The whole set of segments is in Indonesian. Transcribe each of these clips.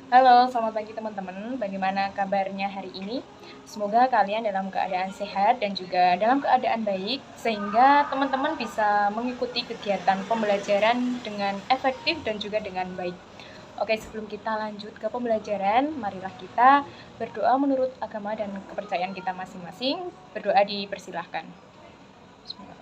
Halo, selamat pagi teman-teman. Bagaimana kabarnya hari ini? Semoga kalian dalam keadaan sehat dan juga dalam keadaan baik, sehingga teman-teman bisa mengikuti kegiatan pembelajaran dengan efektif dan juga dengan baik. Oke, sebelum kita lanjut ke pembelajaran, marilah kita berdoa menurut agama dan kepercayaan kita masing-masing. Berdoa dipersilahkan. Bismillahirrahmanirrahim.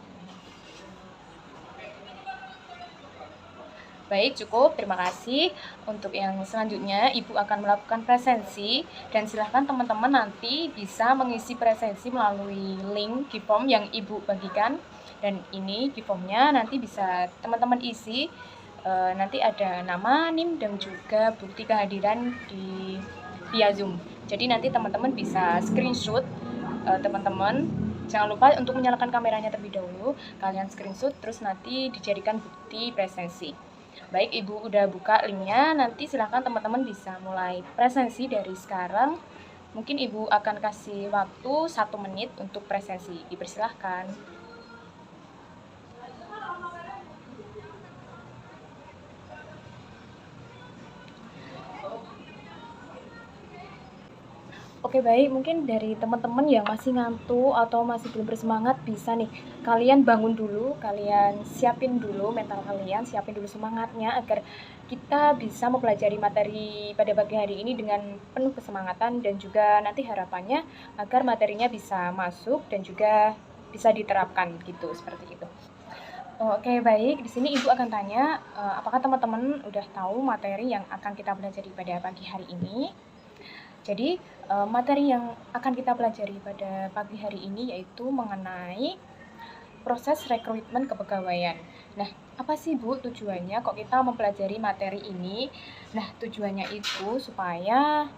Baik, cukup. Terima kasih. Untuk yang selanjutnya, Ibu akan melakukan presensi dan silahkan teman-teman nanti bisa mengisi presensi melalui link di form yang Ibu bagikan. Dan ini di formnya nanti bisa teman-teman isi. Nanti ada nama, NIM, dan juga bukti kehadiran di via Zoom. Jadi nanti teman-teman bisa screenshot teman-teman. Jangan lupa untuk menyalakan kameranya terlebih dahulu. Kalian screenshot terus nanti dijadikan bukti presensi. Baik, Ibu udah buka linknya, nanti silahkan teman-teman bisa mulai presensi dari sekarang. Mungkin Ibu akan kasih waktu 1 menit untuk presensi. Dipersilahkan. Oke, baik, mungkin dari teman-teman yang masih ngantuk atau masih belum bersemangat bisa nih, kalian bangun dulu, kalian siapin dulu mental kalian, siapin dulu semangatnya agar kita bisa mempelajari materi pada pagi hari ini dengan penuh kesemangatan dan juga nanti harapannya agar materinya bisa masuk dan juga bisa diterapkan gitu, seperti itu. Oke, baik. Di sini Ibu akan tanya, apakah teman-teman udah tahu materi yang akan kita pelajari pada pagi hari ini? Jadi, materi yang akan kita pelajari pada pagi hari ini yaitu mengenai proses rekrutmen kepegawaian. Nah, apa sih Bu tujuannya kok kita mempelajari materi ini? Nah, tujuannya itu supaya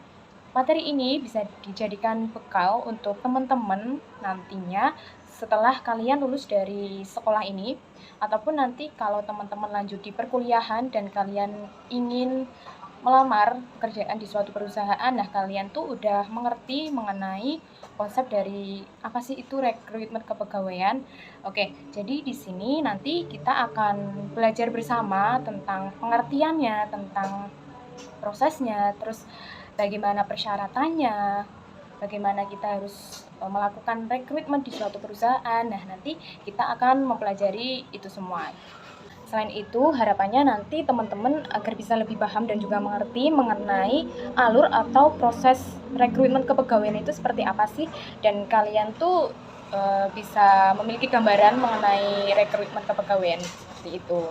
materi ini bisa dijadikan bekal untuk teman-teman nantinya setelah kalian lulus dari sekolah ini, ataupun nanti kalau teman-teman lanjut di perkuliahan dan kalian ingin melamar pekerjaan di suatu perusahaan, nah kalian tuh udah mengerti mengenai konsep dari apa sih itu rekrutmen kepegawaian. Oke, jadi di sini nanti kita akan belajar bersama tentang pengertiannya, tentang prosesnya, terus bagaimana persyaratannya, bagaimana kita harus melakukan rekrutmen di suatu perusahaan. Nah, nanti kita akan mempelajari itu semua. Selain itu, harapannya nanti teman-teman agar bisa lebih paham dan juga mengerti mengenai alur atau proses rekrutmen kepegawaian itu seperti apa sih, dan kalian tuh bisa memiliki gambaran mengenai rekrutmen kepegawaian seperti itu.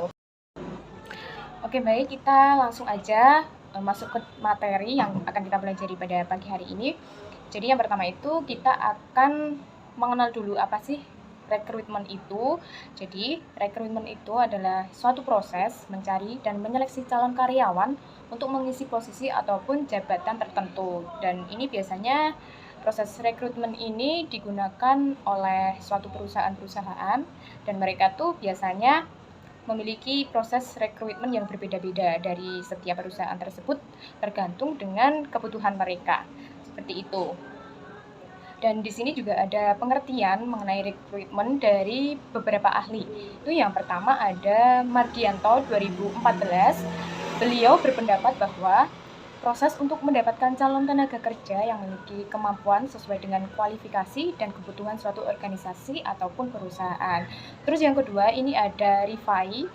Oke, baik, kita langsung aja masuk ke materi yang akan kita pelajari pada pagi hari ini. Jadi yang pertama itu kita akan mengenal dulu apa sih rekrutmen itu. Jadi rekrutmen itu adalah suatu proses mencari dan menyeleksi calon karyawan untuk mengisi posisi ataupun jabatan tertentu. Dan ini biasanya proses rekrutmen ini digunakan oleh suatu perusahaan-perusahaan dan mereka tuh biasanya memiliki proses rekrutmen yang berbeda-beda dari setiap perusahaan tersebut tergantung dengan kebutuhan mereka. Seperti itu. Dan di sini juga ada pengertian mengenai rekrutmen dari beberapa ahli. Itu yang pertama ada Mardianto 2014. Beliau berpendapat bahwa proses untuk mendapatkan calon tenaga kerja yang memiliki kemampuan sesuai dengan kualifikasi dan kebutuhan suatu organisasi ataupun perusahaan. Terus yang kedua ini ada Rifai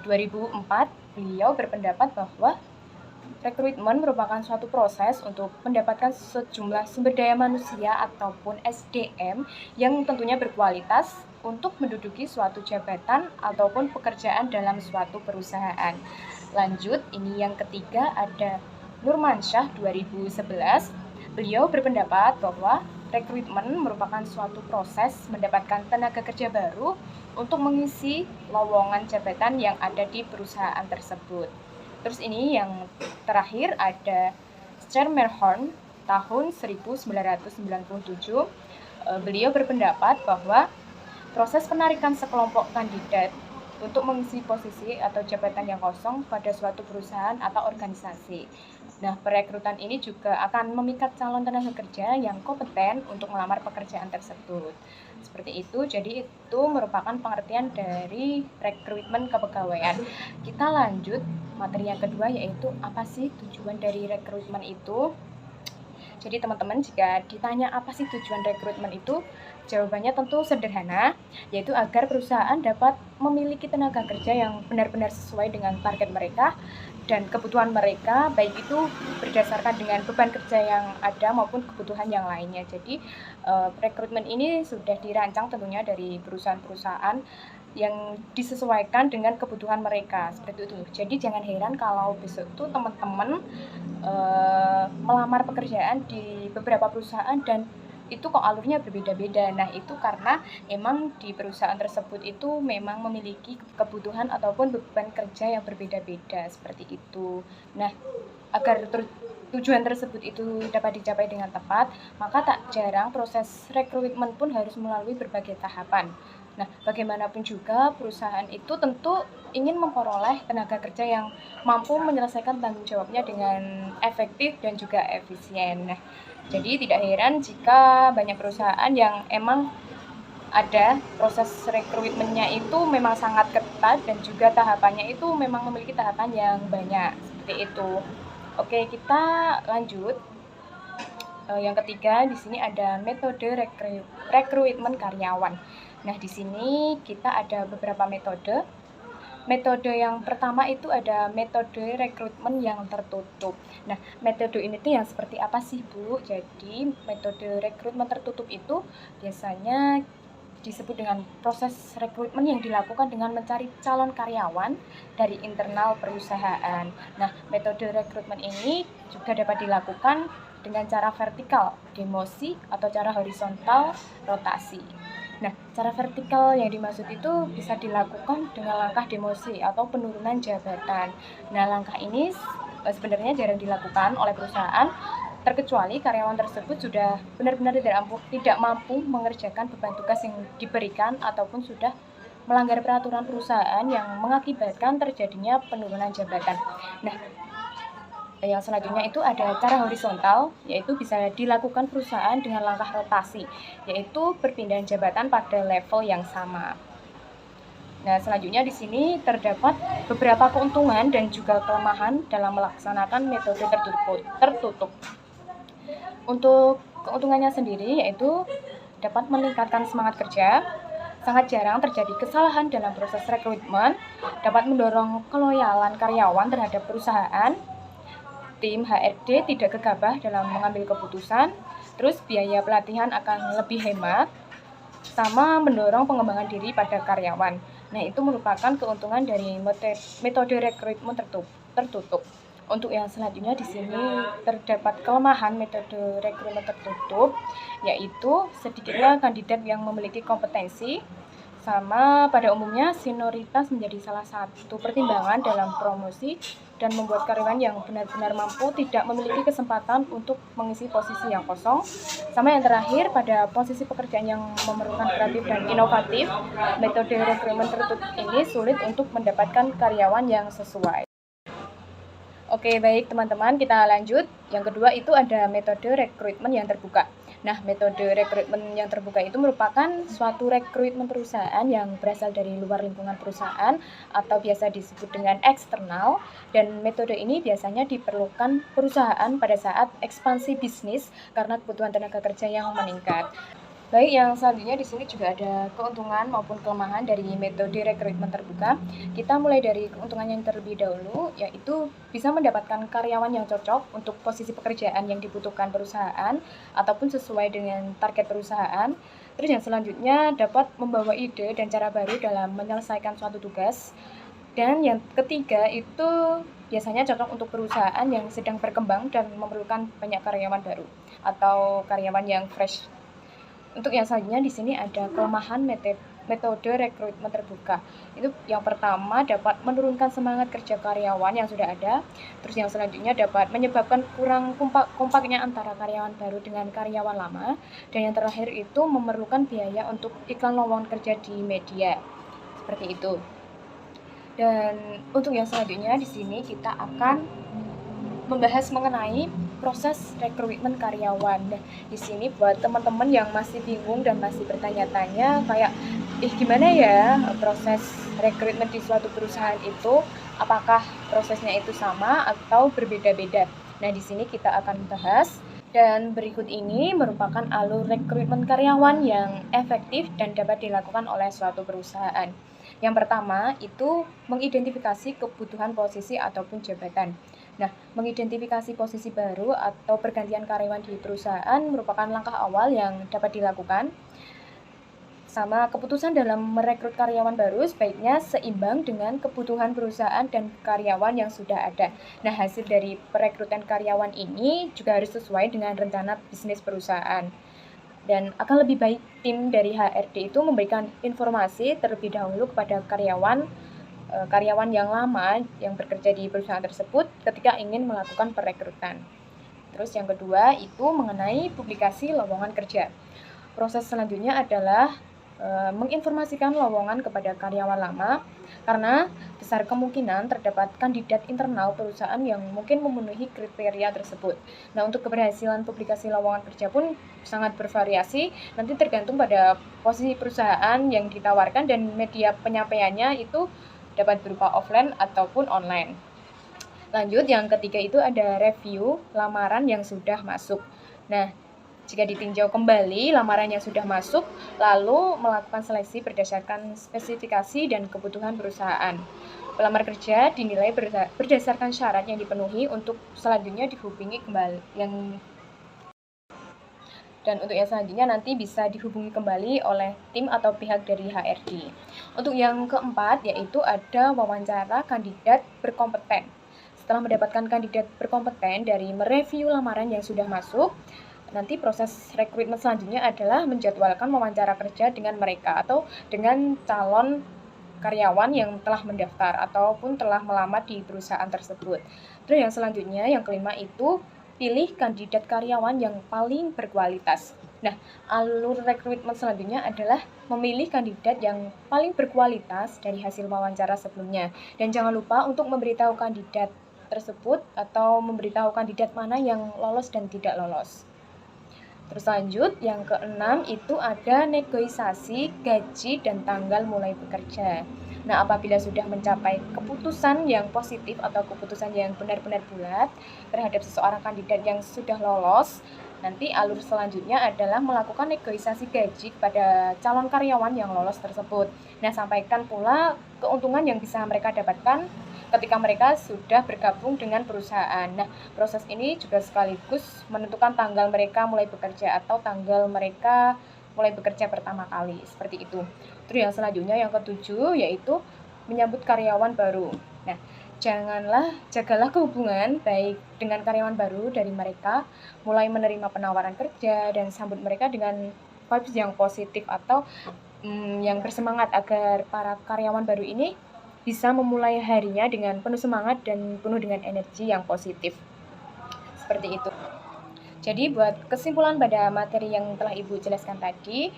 2004. Beliau berpendapat bahwa rekrutmen merupakan suatu proses untuk mendapatkan sejumlah sumber daya manusia ataupun SDM yang tentunya berkualitas untuk menduduki suatu jabatan ataupun pekerjaan dalam suatu perusahaan. Lanjut, ini yang ketiga ada Nurmansyah 2011. Beliau berpendapat bahwa rekrutmen merupakan suatu proses mendapatkan tenaga kerja baru untuk mengisi lowongan jabatan yang ada di perusahaan tersebut. Terus ini yang terakhir ada Schermerhorn tahun 1997. Beliau berpendapat bahwa proses penarikan sekelompok kandidat untuk mengisi posisi atau jabatan yang kosong pada suatu perusahaan atau organisasi. Nah, perekrutan ini juga akan memikat calon tenaga kerja yang kompeten untuk melamar pekerjaan tersebut. Seperti itu, jadi itu merupakan pengertian dari rekrutmen kepegawaian. Kita lanjut materi yang kedua, yaitu apa sih tujuan dari rekrutmen itu. Jadi teman-teman, jika ditanya apa sih tujuan rekrutmen itu, jawabannya tentu sederhana, yaitu agar perusahaan dapat memiliki tenaga kerja yang benar-benar sesuai dengan target mereka dan kebutuhan mereka, baik itu berdasarkan dengan beban kerja yang ada maupun kebutuhan yang lainnya. Jadi rekrutmen ini sudah dirancang tentunya dari perusahaan-perusahaan yang disesuaikan dengan kebutuhan mereka, seperti itu. Jadi jangan heran kalau besok tuh teman-teman melamar pekerjaan di beberapa perusahaan dan itu kok alurnya berbeda-beda. Nah, itu karena emang di perusahaan tersebut itu memang memiliki kebutuhan ataupun beban kerja yang berbeda-beda, seperti itu. Nah, agar tujuan tersebut itu dapat dicapai dengan tepat, maka tak jarang proses rekrutmen pun harus melalui berbagai tahapan. Nah, bagaimanapun juga perusahaan itu tentu ingin memperoleh tenaga kerja yang mampu menyelesaikan tanggung jawabnya dengan efektif dan juga efisien. Nah, jadi tidak heran jika banyak perusahaan yang emang ada proses rekrutmennya itu memang sangat ketat dan juga tahapannya itu memang memiliki tahapan yang banyak, seperti itu. Oke, kita lanjut. Yang ketiga di sini ada metode rekrutmen karyawan. Nah, di sini kita ada beberapa metode. Metode yang pertama itu ada metode rekrutmen yang tertutup. Nah, metode ini tuh yang seperti apa sih, Bu? Jadi, metode rekrutmen tertutup itu biasanya disebut dengan proses rekrutmen yang dilakukan dengan mencari calon karyawan dari internal perusahaan. Nah, metode rekrutmen ini juga dapat dilakukan dengan cara vertikal, demosi, atau cara horizontal, rotasi. Nah, cara vertikal yang dimaksud itu bisa dilakukan dengan langkah demosi atau penurunan jabatan. Nah, langkah ini sebenarnya jarang dilakukan oleh perusahaan, terkecuali karyawan tersebut sudah benar-benar tidak mampu mengerjakan beban tugas yang diberikan ataupun sudah melanggar peraturan perusahaan yang mengakibatkan terjadinya penurunan jabatan. Nah, yang selanjutnya itu ada cara horizontal, yaitu bisa dilakukan perusahaan dengan langkah rotasi, yaitu perpindahan jabatan pada level yang sama. Nah, selanjutnya di sini terdapat beberapa keuntungan dan juga kelemahan dalam melaksanakan metode tertutup. Untuk keuntungannya sendiri, yaitu dapat meningkatkan semangat kerja, sangat jarang terjadi kesalahan dalam proses rekrutmen, dapat mendorong keloyalan karyawan terhadap perusahaan, tim HRD tidak gegabah dalam mengambil keputusan, terus biaya pelatihan akan lebih hemat, sama mendorong pengembangan diri pada karyawan. Nah, itu merupakan keuntungan dari metode rekrutmen tertutup. Untuk yang selanjutnya di sini terdapat kelemahan metode rekrutmen tertutup, yaitu sedikitnya kandidat yang memiliki kompetensi, sama pada umumnya senioritas menjadi salah satu pertimbangan dalam promosi dan membuat karyawan yang benar-benar mampu tidak memiliki kesempatan untuk mengisi posisi yang kosong. Sama yang terakhir, pada posisi pekerjaan yang memerlukan kreatif dan inovatif, metode rekrutmen tertutup ini sulit untuk mendapatkan karyawan yang sesuai. Oke, baik teman-teman, kita lanjut. Yang kedua itu ada metode rekrutmen yang terbuka. Nah, metode rekrutmen yang terbuka itu merupakan suatu rekrutmen perusahaan yang berasal dari luar lingkungan perusahaan atau biasa disebut dengan eksternal, dan metode ini biasanya diperlukan perusahaan pada saat ekspansi bisnis karena kebutuhan tenaga kerja yang meningkat. Baik, yang selanjutnya di sini juga ada keuntungan maupun kelemahan dari metode rekrutmen terbuka. Kita mulai dari keuntungan yang terlebih dahulu, yaitu bisa mendapatkan karyawan yang cocok untuk posisi pekerjaan yang dibutuhkan perusahaan ataupun sesuai dengan target perusahaan. Terus yang selanjutnya dapat membawa ide dan cara baru dalam menyelesaikan suatu tugas. Dan yang ketiga itu biasanya cocok untuk perusahaan yang sedang berkembang dan memerlukan banyak karyawan baru atau karyawan yang fresh. Untuk yang selanjutnya di sini ada kelemahan metode rekrutmen terbuka. Itu yang pertama dapat menurunkan semangat kerja karyawan yang sudah ada. Terus yang selanjutnya dapat menyebabkan kurang kompaknya antara karyawan baru dengan karyawan lama. Dan yang terakhir itu memerlukan biaya untuk iklan lowongan kerja di media. Seperti itu. Dan untuk yang selanjutnya di sini kita akan membahas mengenai proses rekrutmen karyawan. Nah, di sini buat teman-teman yang masih bingung dan masih bertanya-tanya kayak gimana ya proses rekrutmen di suatu perusahaan itu? apakah prosesnya itu sama atau berbeda-beda. Nah, di sini kita akan bahas, dan berikut ini merupakan alur rekrutmen karyawan yang efektif dan dapat dilakukan oleh suatu perusahaan. Yang pertama itu mengidentifikasi kebutuhan posisi ataupun jabatan. Nah, mengidentifikasi posisi baru atau pergantian karyawan di perusahaan merupakan langkah awal yang dapat dilakukan. Sama keputusan dalam merekrut karyawan baru sebaiknya seimbang dengan kebutuhan perusahaan dan karyawan yang sudah ada. Nah, hasil dari perekrutan karyawan ini juga harus sesuai dengan rencana bisnis perusahaan. Dan akan lebih baik tim dari HRD itu memberikan informasi terlebih dahulu kepada karyawan yang lama yang bekerja di perusahaan tersebut ketika ingin melakukan perekrutan. Terus yang kedua itu mengenai publikasi lowongan kerja. Proses selanjutnya adalah menginformasikan lowongan kepada karyawan lama, karena besar kemungkinan terdapat kandidat internal perusahaan yang mungkin memenuhi kriteria tersebut. Nah, untuk keberhasilan publikasi lowongan kerja pun sangat bervariasi, nanti tergantung pada posisi perusahaan yang ditawarkan dan media penyampaiannya itu dapat berupa offline ataupun online. Lanjut, yang ketiga itu ada review lamaran yang sudah masuk. Nah, jika ditinjau kembali lamaran yang sudah masuk, lalu melakukan seleksi berdasarkan spesifikasi dan kebutuhan perusahaan. Pelamar kerja dinilai berdasarkan syarat yang dipenuhi untuk selanjutnya dihubungi kembali dan untuk yang selanjutnya nanti bisa dihubungi kembali oleh tim atau pihak dari HRD. Untuk yang keempat yaitu ada wawancara kandidat berkompeten. Setelah mendapatkan kandidat berkompeten dari mereview lamaran yang sudah masuk, nanti proses rekrutmen selanjutnya adalah menjadwalkan wawancara kerja dengan mereka atau dengan calon karyawan yang telah mendaftar ataupun telah melamar di perusahaan tersebut. Terus yang selanjutnya, yang kelima itu pilih kandidat karyawan yang paling berkualitas. Nah, alur rekrutmen selanjutnya adalah memilih kandidat yang paling berkualitas dari hasil wawancara sebelumnya. Dan jangan lupa untuk memberitahu kandidat tersebut atau memberitahu kandidat mana yang lolos dan tidak lolos. Terus lanjut, yang keenam itu ada negosiasi gaji dan tanggal mulai bekerja. Nah, apabila sudah mencapai keputusan yang positif atau keputusan yang benar-benar bulat terhadap seseorang kandidat yang sudah lolos, nanti alur selanjutnya adalah melakukan negosiasi gaji kepada calon karyawan yang lolos tersebut. Nah, sampaikan pula keuntungan yang bisa mereka dapatkan ketika mereka sudah bergabung dengan perusahaan. Nah, proses ini juga sekaligus menentukan tanggal mereka mulai bekerja atau tanggal mereka mulai bekerja pertama kali, seperti itu. Terus yang selanjutnya, yang ketujuh, yaitu menyambut karyawan baru. Nah, jagalah kehubungan baik dengan karyawan baru dari mereka, mulai menerima penawaran kerja dan sambut mereka dengan vibes yang positif atau yang bersemangat agar para karyawan baru ini bisa memulai harinya dengan penuh semangat dan penuh dengan energi yang positif. Seperti itu. Jadi buat kesimpulan pada materi yang telah Ibu jelaskan tadi,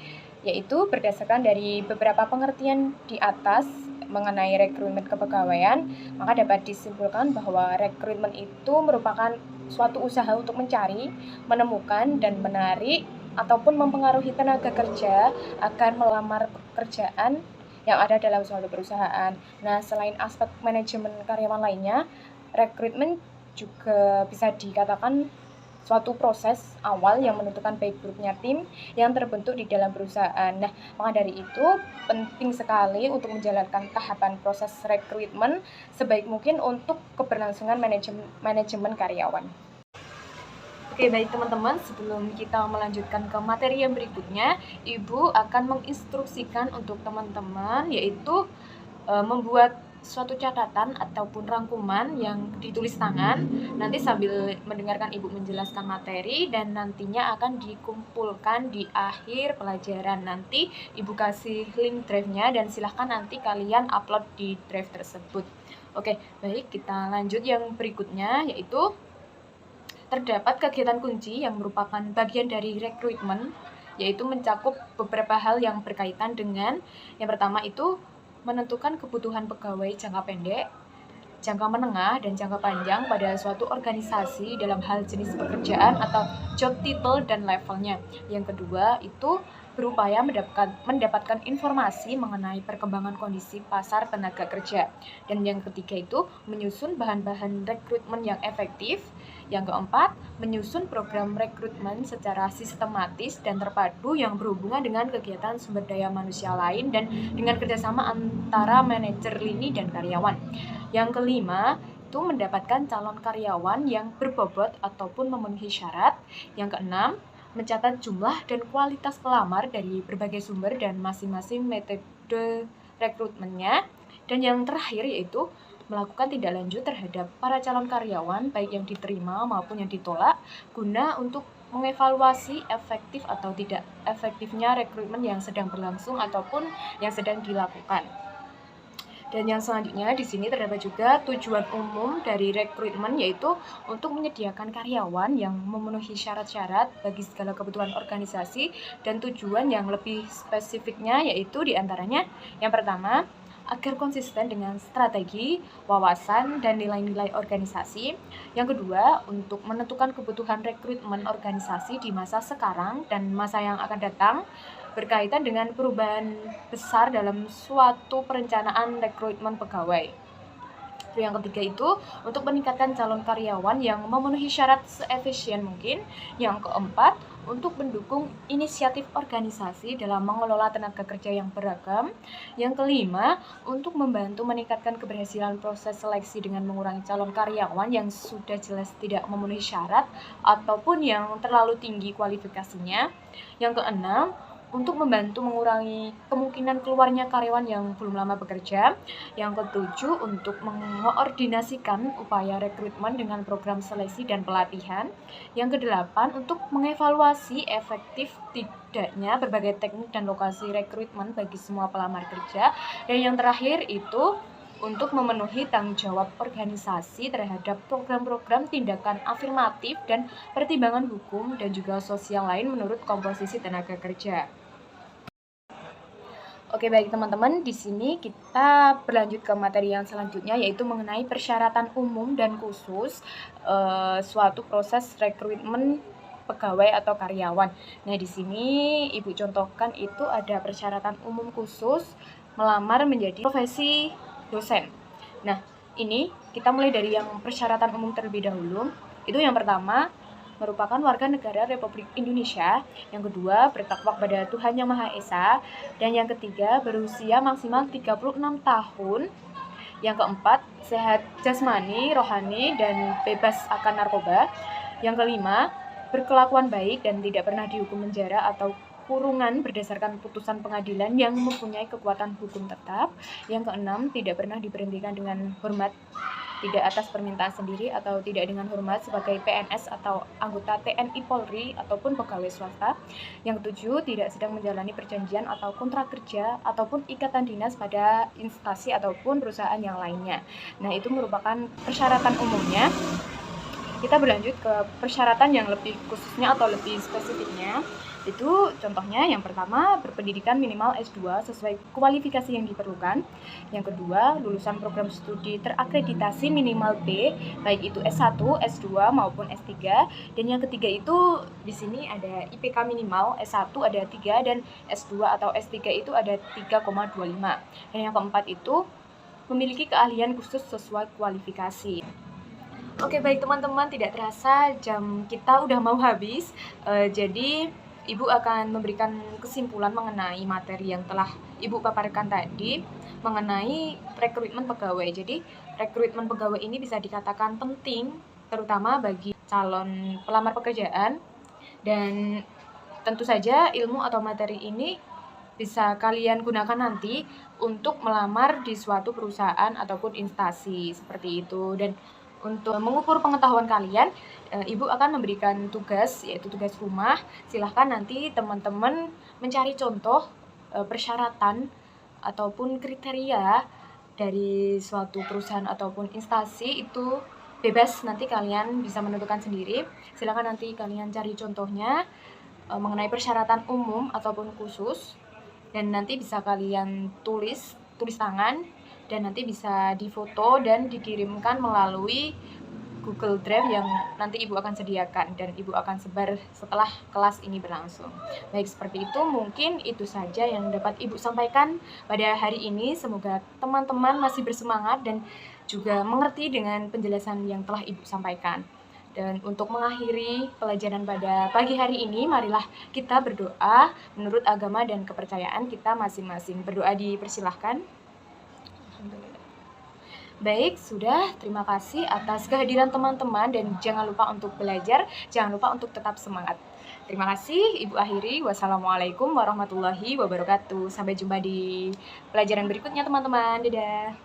yaitu berdasarkan dari beberapa pengertian di atas mengenai rekrutmen kepegawaian, maka dapat disimpulkan bahwa rekrutmen itu merupakan suatu usaha untuk mencari, menemukan, dan menarik ataupun mempengaruhi tenaga kerja agar melamar pekerjaan yang ada dalam suatu perusahaan. Nah, selain aspek manajemen karyawan lainnya, rekrutmen juga bisa dikatakan suatu proses awal yang menentukan baik buruknya tim yang terbentuk di dalam perusahaan. Nah, maka dari itu penting sekali untuk menjalankan tahapan proses rekrutmen sebaik mungkin untuk keberlangsungan manajemen karyawan. Oke, baik teman-teman, sebelum kita melanjutkan ke materi yang berikutnya, Ibu akan menginstruksikan untuk teman-teman yaitu membuat suatu catatan ataupun rangkuman yang ditulis tangan nanti sambil mendengarkan Ibu menjelaskan materi, dan nantinya akan dikumpulkan di akhir pelajaran. Nanti Ibu kasih link drive-nya dan silahkan nanti kalian upload di drive tersebut. Oke, baik, kita lanjut yang berikutnya, yaitu terdapat kegiatan kunci yang merupakan bagian dari rekrutmen, yaitu mencakup beberapa hal yang berkaitan dengan yang pertama itu menentukan kebutuhan pegawai jangka pendek, jangka menengah, dan jangka panjang pada suatu organisasi dalam hal jenis pekerjaan atau job title dan levelnya. Yang kedua itu berupaya mendapatkan informasi mengenai perkembangan kondisi pasar tenaga kerja. Dan yang ketiga itu menyusun bahan-bahan rekrutmen yang efektif. Yang keempat, menyusun program rekrutmen secara sistematis dan terpadu yang berhubungan dengan kegiatan sumber daya manusia lain dan dengan kerjasama antara manajer lini dan karyawan. Yang kelima, itu mendapatkan calon karyawan yang berbobot ataupun memenuhi syarat. Yang keenam, mencatat jumlah dan kualitas pelamar dari berbagai sumber dan masing-masing metode rekrutmennya. Dan yang terakhir yaitu melakukan tindak lanjut terhadap para calon karyawan baik yang diterima maupun yang ditolak guna untuk mengevaluasi efektif atau tidak efektifnya rekrutmen yang sedang berlangsung ataupun yang sedang dilakukan. Dan yang selanjutnya di sini terdapat juga tujuan umum dari rekrutmen, yaitu untuk menyediakan karyawan yang memenuhi syarat-syarat bagi segala kebutuhan organisasi, dan tujuan yang lebih spesifiknya yaitu diantaranya yang pertama, agar konsisten dengan strategi, wawasan, dan nilai-nilai organisasi. Yang kedua, untuk menentukan kebutuhan rekrutmen organisasi di masa sekarang dan masa yang akan datang berkaitan dengan perubahan besar dalam suatu perencanaan rekrutmen pegawai. Yang ketiga itu untuk meningkatkan calon karyawan yang memenuhi syarat seefisien mungkin. Yang keempat, untuk mendukung inisiatif organisasi dalam mengelola tenaga kerja yang beragam. Yang kelima, untuk membantu meningkatkan keberhasilan proses seleksi dengan mengurangi calon karyawan yang sudah jelas tidak memenuhi syarat ataupun yang terlalu tinggi kualifikasinya. Yang keenam, untuk membantu mengurangi kemungkinan keluarnya karyawan yang belum lama bekerja. Yang ketujuh, untuk mengoordinasikan upaya rekrutmen dengan program seleksi dan pelatihan. Yang kedelapan, untuk mengevaluasi efektif tidaknya berbagai teknik dan lokasi rekrutmen bagi semua pelamar kerja. Dan yang terakhir itu untuk memenuhi tanggung jawab organisasi terhadap program-program tindakan afirmatif dan pertimbangan hukum dan juga sosial lain menurut komposisi tenaga kerja. Oke, baik teman-teman, di sini kita berlanjut ke materi yang selanjutnya, yaitu mengenai persyaratan umum dan khusus suatu proses rekrutmen pegawai atau karyawan. Nah, di sini Ibu contohkan itu ada persyaratan umum khusus melamar menjadi profesi dosen. Nah, ini kita mulai dari yang persyaratan umum terlebih dahulu. Itu yang pertama, merupakan warga negara Republik Indonesia. Yang kedua, bertakwa kepada Tuhan Yang Maha Esa. Dan yang ketiga, berusia maksimal 36 tahun. Yang keempat, sehat jasmani, rohani, dan bebas akan narkoba. Yang kelima, berkelakuan baik dan tidak pernah dihukum penjara atau kurungan berdasarkan putusan pengadilan yang mempunyai kekuatan hukum tetap. Yang keenam, tidak pernah diberhentikan dengan hormat, tidak atas permintaan sendiri atau tidak dengan hormat sebagai PNS atau anggota TNI Polri ataupun pegawai swasta. Yang ketujuh, tidak sedang menjalani perjanjian atau kontrak kerja ataupun ikatan dinas pada instansi ataupun perusahaan yang lainnya. Nah, itu merupakan persyaratan umumnya. Kita berlanjut ke persyaratan yang lebih khususnya atau lebih spesifiknya. Itu contohnya yang pertama, berpendidikan minimal S2 sesuai kualifikasi yang diperlukan. Yang kedua, lulusan program studi terakreditasi minimal B, baik itu S1, S2 maupun S3. Dan yang ketiga itu di sini ada IPK minimal S1 ada 3 dan S2 atau S3 itu ada 3,25. Dan yang keempat itu memiliki keahlian khusus sesuai kualifikasi. Oke, baik teman-teman, tidak terasa jam kita udah mau habis. Jadi Ibu akan memberikan kesimpulan mengenai materi yang telah Ibu paparkan tadi mengenai rekrutmen pegawai. Jadi, rekrutmen pegawai ini bisa dikatakan penting terutama bagi calon pelamar pekerjaan, dan tentu saja ilmu atau materi ini bisa kalian gunakan nanti untuk melamar di suatu perusahaan ataupun instansi seperti itu. Dan untuk mengukur pengetahuan kalian, Ibu akan memberikan tugas, yaitu tugas rumah. Silahkan nanti teman-teman mencari contoh persyaratan ataupun kriteria dari suatu perusahaan ataupun instansi. Itu bebas, nanti kalian bisa menentukan sendiri. Silahkan nanti kalian cari contohnya mengenai persyaratan umum ataupun khusus, dan nanti bisa kalian tulis tangan, dan nanti bisa difoto dan dikirimkan melalui Google Drive yang nanti Ibu akan sediakan dan Ibu akan sebar setelah kelas ini berlangsung. Baik, seperti itu mungkin itu saja yang dapat Ibu sampaikan pada hari ini. Semoga teman-teman masih bersemangat dan juga mengerti dengan penjelasan yang telah Ibu sampaikan. Dan untuk mengakhiri pelajaran pada pagi hari ini, marilah kita berdoa menurut agama dan kepercayaan kita masing-masing. Berdoa dipersilahkan. Alhamdulillah. Baik, sudah. Terima kasih atas kehadiran teman-teman dan jangan lupa untuk belajar, jangan lupa untuk tetap semangat. Terima kasih, Ibu akhiri. Wassalamualaikum warahmatullahi wabarakatuh. Sampai jumpa di pelajaran berikutnya, teman-teman. Dadah.